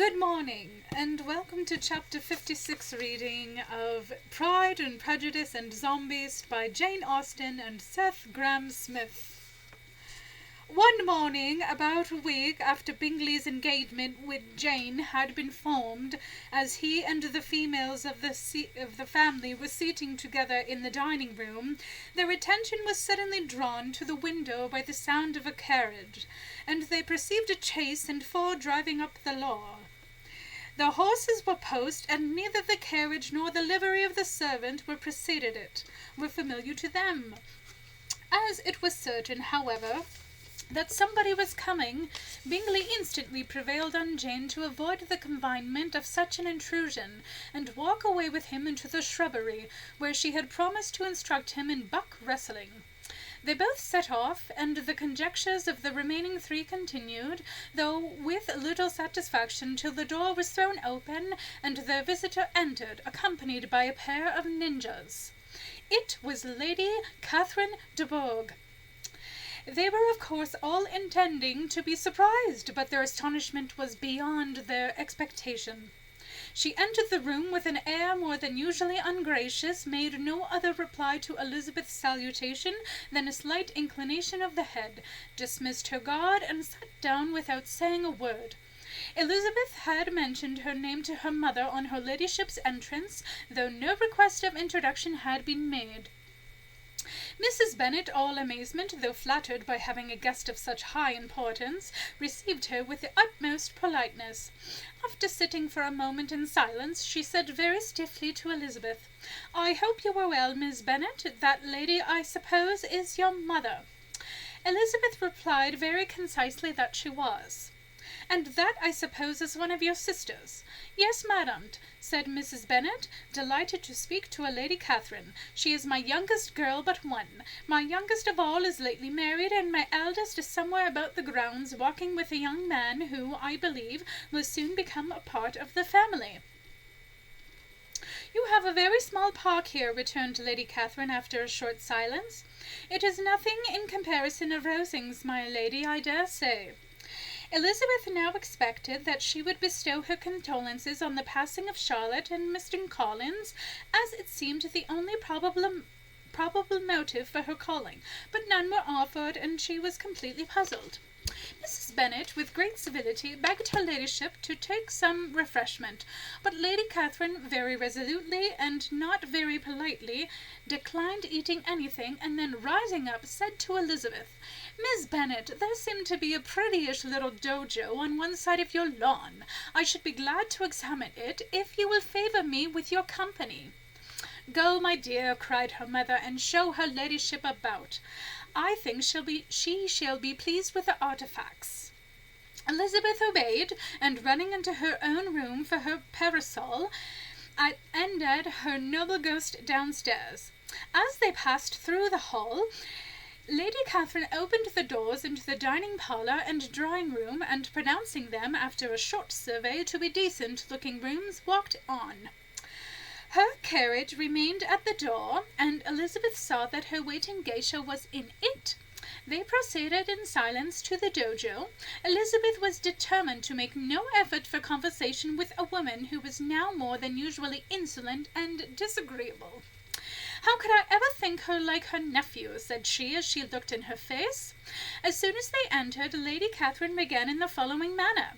Good morning, and welcome to Chapter 56 reading of Pride and Prejudice and Zombies by Jane Austen and Seth Grahame-Smith. One morning, about a week after Bingley's engagement with Jane had been formed, as he and the females of the family were sitting together in the dining-room, their attention was suddenly drawn to the window by the sound of a carriage, and they perceived a chaise and four driving up the lawn. The horses were post, and neither the carriage nor the livery of the servant were familiar to them. As it was certain, however, that somebody was coming, Bingley instantly prevailed on Jane to avoid the confinement of such an intrusion, and walk away with him into the shrubbery, where she had promised to instruct him in buck wrestling. They both set off, and the conjectures of the remaining three continued, though with little satisfaction, till the door was thrown open, and their visitor entered, accompanied by a pair of ninjas. It was Lady Catherine de Bourgh. They were, of course, all intending to be surprised, but their astonishment was beyond their expectation. She entered the room with an air more than usually ungracious, made no other reply to Elizabeth's salutation than a slight inclination of the head, dismissed her guard, and sat down without saying a word. Elizabeth had mentioned her name to her mother on her ladyship's entrance, though no request of introduction had been made. Mrs. Bennet, all amazement, though flattered by having a guest of such high importance, received her with the utmost politeness. After sitting for a moment in silence, she said very stiffly to Elizabeth, "I hope you are well, Miss Bennet. That lady, I suppose, is your mother." Elizabeth replied very concisely that she was. "And that, I suppose, is one of your sisters?" "Yes, madam," said Mrs. Bennet, delighted to speak to a Lady Catherine. "She is my youngest girl but one. My youngest of all is lately married, and my eldest is somewhere about the grounds, walking with a young man who, I believe, will soon become a part of the family." "You have a very small park here," returned Lady Catherine after a short silence. "It is nothing in comparison of Rosings, my lady, I dare say." Elizabeth now expected that she would bestow her condolences on the passing of Charlotte and Mr. Collins, as it seemed the only probable motive for her calling, but none were offered, and she was completely puzzled. Mrs. Bennet, with great civility, begged her ladyship to take some refreshment, but Lady Catherine very resolutely, and not very politely, declined eating anything, and then, rising up, said to Elizabeth, "Miss Bennet, there seemed to be a prettyish little dojo on one side of your lawn. I should be glad to examine it, if you will favour me with your company." "Go, my dear," cried her mother, "and show her ladyship about. I think she shall be pleased with the artifacts." Elizabeth obeyed, and running into her own room for her parasol, ended her noble ghost downstairs. As they passed through the hall, Lady Catherine opened the doors into the dining parlour and drawing-room, and pronouncing them, after a short survey, to be decent-looking rooms, walked on. Her carriage remained at the door, and Elizabeth saw that her waiting geisha was in it. They proceeded in silence to the dojo. Elizabeth was determined to make no effort for conversation with a woman who was now more than usually insolent and disagreeable. "How could I ever think her like her nephew?" said she, as she looked in her face. As soon as they entered, Lady Catherine began in the following manner.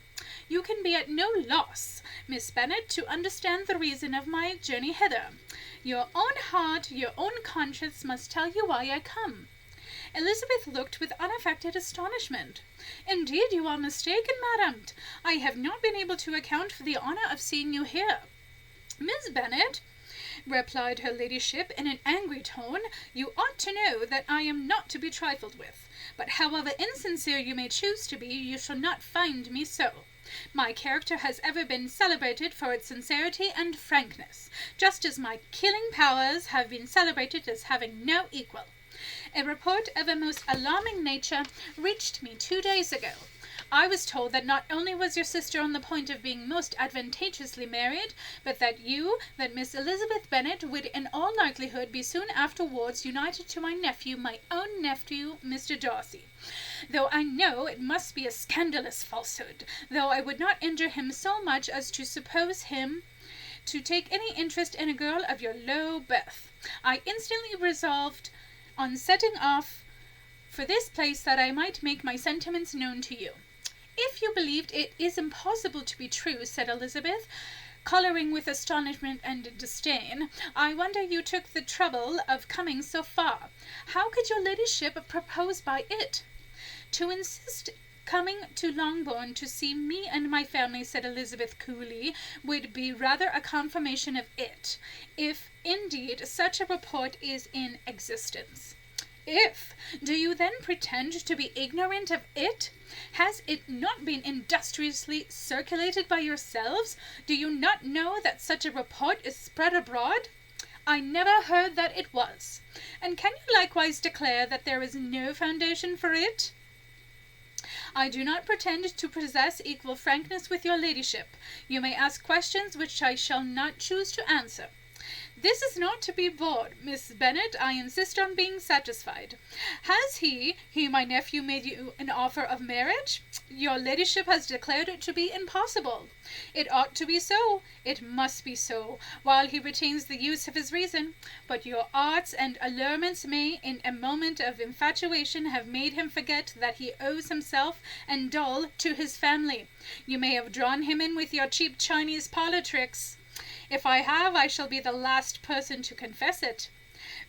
"You can be at no loss, Miss Bennet, to understand the reason of my journey hither. Your own heart, your own conscience must tell you why I come." Elizabeth looked with unaffected astonishment. "Indeed, you are mistaken, madam. I have not been able to account for the honour of seeing you here." "Miss Bennet," replied her ladyship in an angry tone, "you ought to know that I am not to be trifled with. But however insincere you may choose to be, you shall not find me so. My character has ever been celebrated for its sincerity and frankness, just as my killing powers have been celebrated as having no equal. A report of a most alarming nature reached me 2 days ago. I was told that not only was your sister on the point of being most advantageously married, but that Miss Elizabeth Bennet, would in all likelihood be soon afterwards united to my nephew, my own nephew, Mr. Darcy. Though I know it must be a scandalous falsehood, though I would not injure him so much as to suppose him to take any interest in a girl of your low birth, I instantly resolved on setting off for this place that I might make my sentiments known to you. If you believed it is impossible to be true, said Elizabeth, colouring with astonishment and disdain, I wonder you took the trouble of coming so far. How could your ladyship propose by it? To insist coming to Longbourn to see me and my family, said Elizabeth coolly, would be rather a confirmation of it, if indeed such a report is in existence. If, do you then pretend to be ignorant of it? Has it not been industriously circulated by yourselves? Do you not know that such a report is spread abroad? I never heard that it was. And can you likewise declare that there is no foundation for it? I do not pretend to possess equal frankness with your ladyship. You may ask questions which I shall not choose to answer. This is not to be bored, Miss Bennet. I insist on being satisfied. Has he, my nephew, made you an offer of marriage? Your ladyship has declared it to be impossible. It ought to be so. It must be so, while he retains the use of his reason. But your arts and allurements may, in a moment of infatuation, have made him forget that he owes himself and Dol to his family. You may have drawn him in with your cheap Chinese parlour tricks. If I have, I shall be the last person to confess it.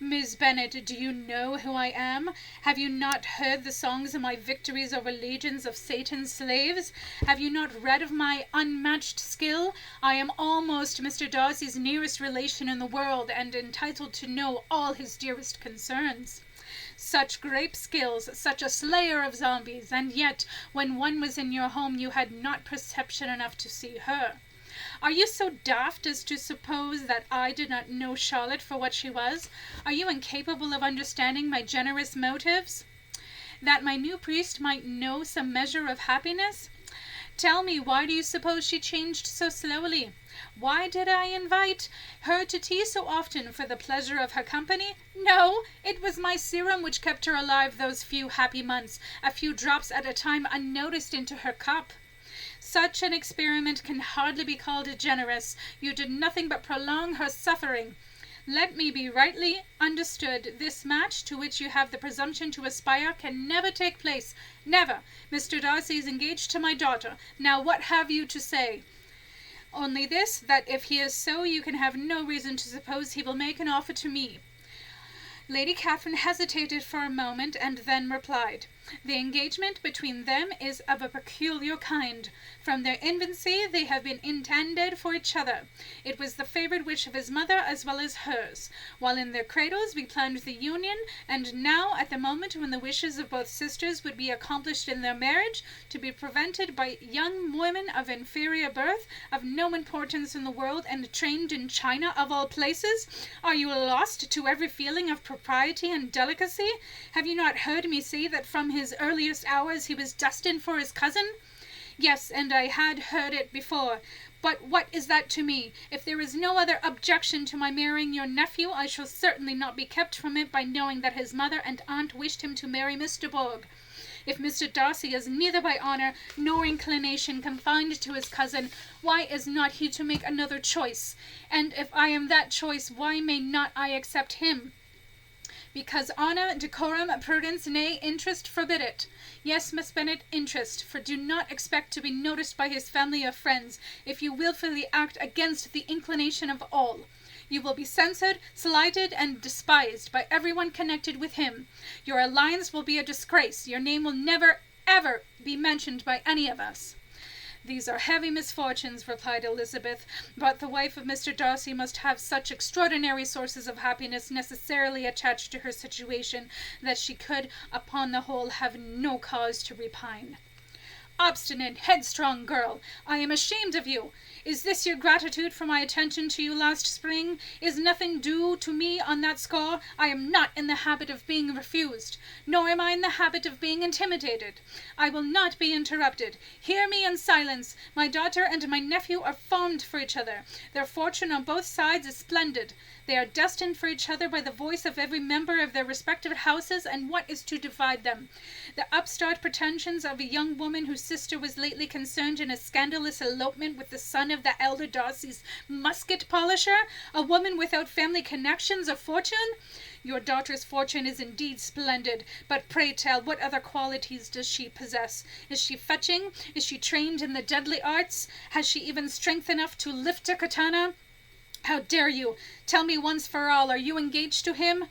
Miss Bennet, do you know who I am? Have you not heard the songs of my victories over legions of Satan's slaves? Have you not read of my unmatched skill? I am almost Mr. Darcy's nearest relation in the world, and entitled to know all his dearest concerns. Such great skills, such a slayer of zombies, and yet, when one was in your home, you had not perception enough to see her. Are you so daft as to suppose that I did not know Charlotte for what she was? Are you incapable of understanding my generous motives? That my new priest might know some measure of happiness? Tell me, why do you suppose she changed so slowly? Why did I invite her to tea so often? For the pleasure of her company? No, it was my serum which kept her alive those few happy months, a few drops at a time unnoticed into her cup. Such an experiment can hardly be called generous. You did nothing but prolong her suffering. Let me be rightly understood. This match, to which you have the presumption to aspire, can never take place. Never. Mr. Darcy is engaged to my daughter. Now what have you to say? Only this, that if he is so, you can have no reason to suppose he will make an offer to me. Lady Catherine hesitated for a moment, and then replied, The engagement between them is of a peculiar kind. From their infancy they have been intended for each other. It was the favourite wish of his mother as well as hers. While in their cradles we planned the union, and now, at the moment when the wishes of both sisters would be accomplished in their marriage, to be prevented by young women of inferior birth, of no importance in the world, and trained in China of all places? Are you lost to every feeling of propriety and delicacy? Have you not heard me say that from his earliest hours he was destined for his cousin? Yes, and I had heard it before. But what is that to me? If there is no other objection to my marrying your nephew, I shall certainly not be kept from it by knowing that his mother and aunt wished him to marry Miss de Bourgh. If Mr. Darcy is neither by honour nor inclination confined to his cousin, why is not he to make another choice? And if I am that choice, why may not I accept him? Because honour, decorum, prudence, nay, interest forbid it. Yes, Miss Bennet, interest, for do not expect to be noticed by his family or friends, if you wilfully act against the inclination of all. You will be censured, slighted, and despised by everyone connected with him. Your alliance will be a disgrace. Your name will never, ever be mentioned by any of us. These are heavy misfortunes, replied Elizabeth, but the wife of Mr. Darcy must have such extraordinary sources of happiness necessarily attached to her situation that she could, upon the whole, have no cause to repine. obstinate, headstrong girl. I am ashamed of you. Is this your gratitude for my attention to you last spring? Is nothing due to me on that score? I am not in the habit of being refused, nor am I in the habit of being intimidated. I will not be interrupted. Hear me in silence. My daughter and my nephew are formed for each other. Their fortune on both sides is splendid. They are destined for each other by the voice of every member of their respective houses, and what is to divide them? The upstart pretensions of a young woman whose sister was lately concerned in a scandalous elopement with the son of the elder Darcy's musket polisher, a woman without family connections or fortune? Your daughter's fortune is indeed splendid, but pray tell, what other qualities does she possess? Is she fetching? Is she trained in the deadly arts? Has she even strength enough to lift a katana? How dare you? Tell me once for all, are you engaged to him?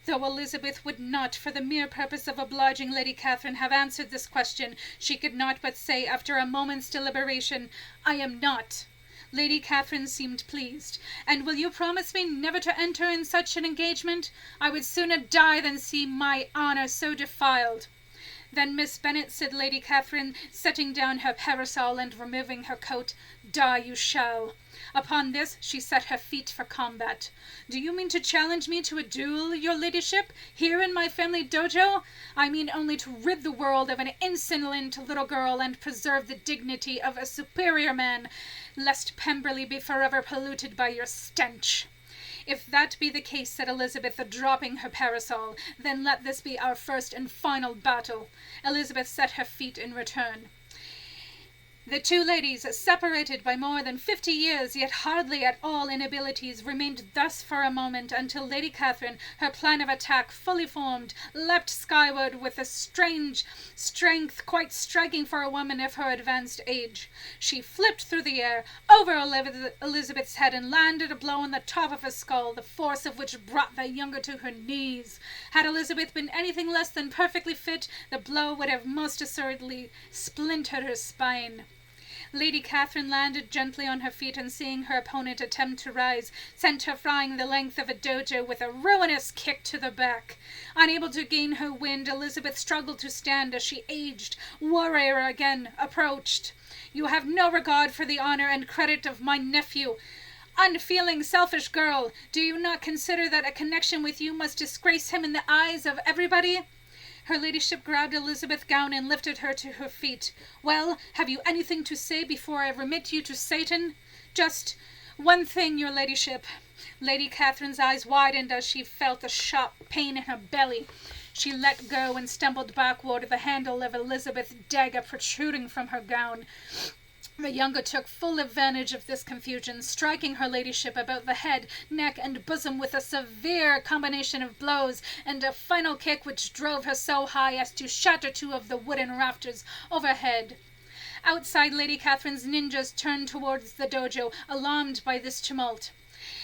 Though Elizabeth would not, for the mere purpose of obliging Lady Catherine, have answered this question, she could not but say, after a moment's deliberation, I am not. Lady Catherine seemed pleased. And will you promise me never to enter in such an engagement? I would sooner die than see my honour so defiled. Then, Miss Bennet, said Lady Catherine, setting down her parasol and removing her coat, die you shall. Upon this she set her feet for combat. Do you mean to challenge me to a duel, your ladyship, here in my family dojo? I mean only to rid the world of an insolent little girl and preserve the dignity of a superior man, lest Pemberley be forever polluted by your stench. If that be the case, said Elizabeth, dropping her parasol, then let this be our first and final battle. Elizabeth set her feet in return. The two ladies, separated by more than 50 years, yet hardly at all inabilities, remained thus for a moment until Lady Catherine, her plan of attack fully formed, leapt skyward with a strange strength quite striking for a woman of her advanced age. She flipped through the air, over Elizabeth's head, and landed a blow on the top of her skull, the force of which brought the younger to her knees. Had Elizabeth been anything less than perfectly fit, the blow would have most assuredly splintered her spine. Lady Catherine landed gently on her feet, and seeing her opponent attempt to rise, sent her flying the length of a dojo with a ruinous kick to the back. Unable to gain her wind, Elizabeth struggled to stand as she aged warrior again approached. You have no regard for the honour and credit of my nephew. Unfeeling, selfish girl, do you not consider that a connection with you must disgrace him in the eyes of everybody? Her ladyship grabbed Elizabeth's gown and lifted her to her feet. Well, have you anything to say before I remit you to Satan? Just one thing, your ladyship. Lady Catherine's eyes widened as she felt a sharp pain in her belly. She let go and stumbled backward, the handle of Elizabeth's dagger protruding from her gown. The younger took full advantage of this confusion, striking her ladyship about the head, neck, and bosom with a severe combination of blows, and a final kick which drove her so high as to shatter two of the wooden rafters overhead. Outside, Lady Catherine's ninjas turned towards the dojo, alarmed by this tumult.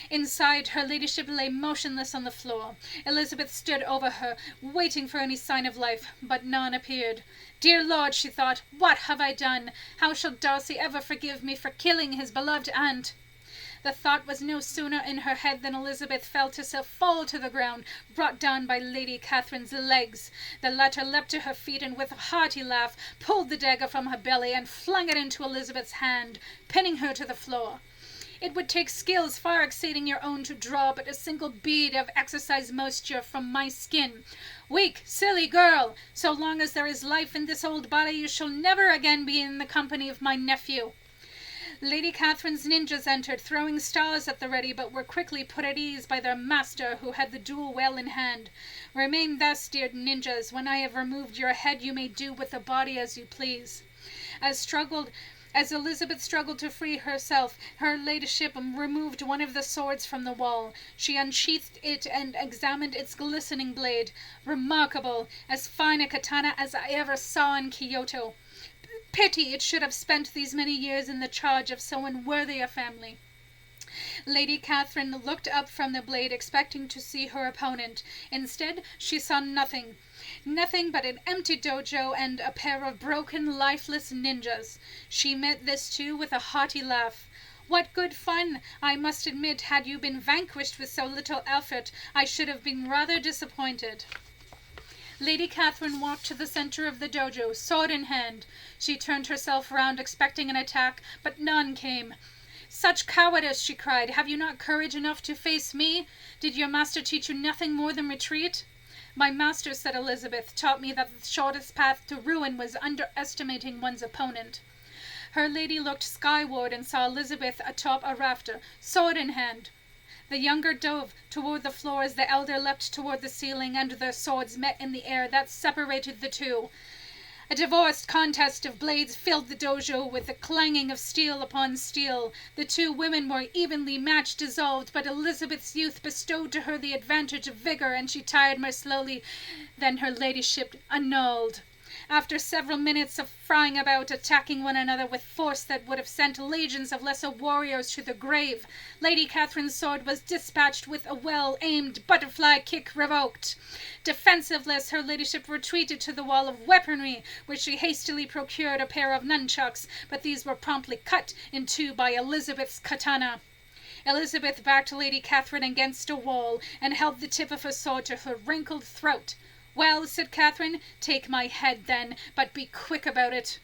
Inside, her ladyship lay motionless on the floor. Elizabeth stood over her, waiting for any sign of life, but none appeared. Dear Lord, she thought, what have I done? How shall Darcy ever forgive me for killing his beloved aunt? The thought was no sooner in her head than Elizabeth felt herself fall to the ground, brought down by Lady Catherine's legs. The latter leapt to her feet, and with a hearty laugh pulled the dagger from her belly and flung it into Elizabeth's hand, pinning her to the floor. It would take skills far exceeding your own to draw but a single bead of exercise moisture from my skin. Weak, silly girl! So long as there is life in this old body, you shall never again be in the company of my nephew. Lady Catherine's ninjas entered, throwing stars at the ready, but were quickly put at ease by their master, who had the duel well in hand. Remain thus, dear ninjas. When I have removed your head, you may do with the body as you please. As Elizabeth struggled to free herself, her ladyship removed one of the swords from the wall. She unsheathed it and examined its glistening blade. Remarkable! As fine a katana as I ever saw in Kyoto. Pity it should have spent these many years in the charge of so unworthy a family. Lady Catherine looked up from the blade, expecting to see her opponent. Instead, she saw nothing. Nothing but an empty dojo and a pair of broken, lifeless ninjas. She met this, too, with a hearty laugh. What good fun! I must admit, had you been vanquished with so little effort, I should have been rather disappointed. Lady Catherine walked to the centre of the dojo, sword in hand. She turned herself round, expecting an attack, but none came. "Such cowardice!" she cried. "Have you not courage enough to face me? Did your master teach you nothing more than retreat?" "My master," said Elizabeth, "taught me that the shortest path to ruin was underestimating one's opponent." Her lady looked skyward and saw Elizabeth atop a rafter, sword in hand. The younger dove toward the floor as the elder leapt toward the ceiling, and their swords met in the air that separated the two. A divorced contest of blades filled the dojo with the clanging of steel upon steel. The two women were evenly matched, dissolved, but Elizabeth's youth bestowed to her the advantage of vigor, and she tired more slowly than her ladyship annulled. After several minutes of frying about, attacking one another with force that would have sent legions of lesser warriors to the grave, Lady Catherine's sword was dispatched with a well-aimed butterfly kick revoked. Defensiveless, her ladyship retreated to the wall of weaponry, where she hastily procured a pair of nunchucks, but these were promptly cut in two by Elizabeth's katana. Elizabeth backed Lady Catherine against a wall and held the tip of her sword to her wrinkled throat. "Well," said Catherine, "take my head then, but be quick about it."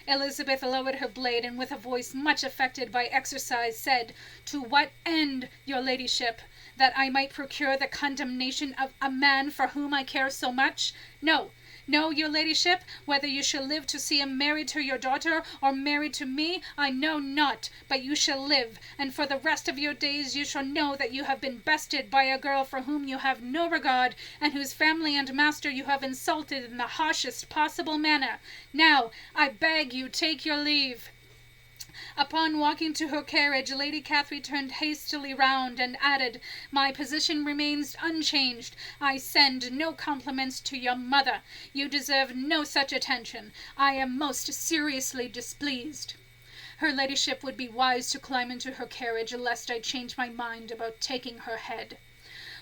Elizabeth lowered her blade, and with a voice much affected by exercise said, "To what end, your ladyship? That I might procure the condemnation of a man for whom I care so much? No, no, your ladyship, whether you shall live to see him married to your daughter, or married to me, I know not, but you shall live, and for the rest of your days you shall know that you have been bested by a girl for whom you have no regard, and whose family and master you have insulted in the harshest possible manner. Now, I beg you, take your leave." Upon walking to her carriage, Lady Catherine turned hastily round and added, "My position remains unchanged. I send no compliments to your mother. You deserve no such attention. I am most seriously displeased." Her ladyship would be wise to climb into her carriage, lest I change my mind about taking her head.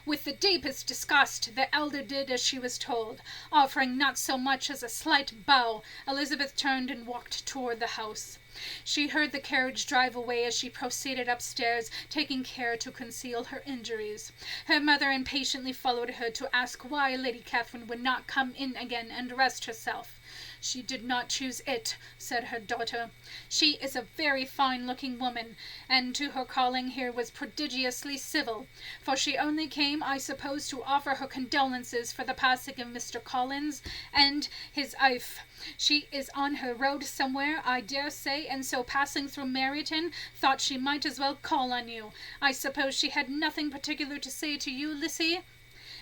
With the deepest disgust, the elder did as she was told. Offering not so much as a slight bow, Elizabeth turned and walked toward the house. She heard the carriage drive away as she proceeded upstairs, taking care to conceal her injuries. Her mother impatiently followed her to ask why Lady Catherine would not come in again and rest herself. "She did not choose it," said her daughter. "She is a very fine-looking woman, and to her calling here was prodigiously civil, for she only came, I suppose, to offer her condolences for the passing of Mr. Collins and his wife. She is on her road somewhere, I dare say, and so passing through Meryton, thought she might as well call on you. I suppose she had nothing particular to say to you, Lizzie?"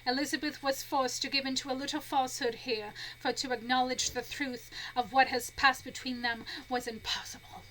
Elizabeth was forced to give into a little falsehood here, for to acknowledge the truth of what has passed between them was impossible.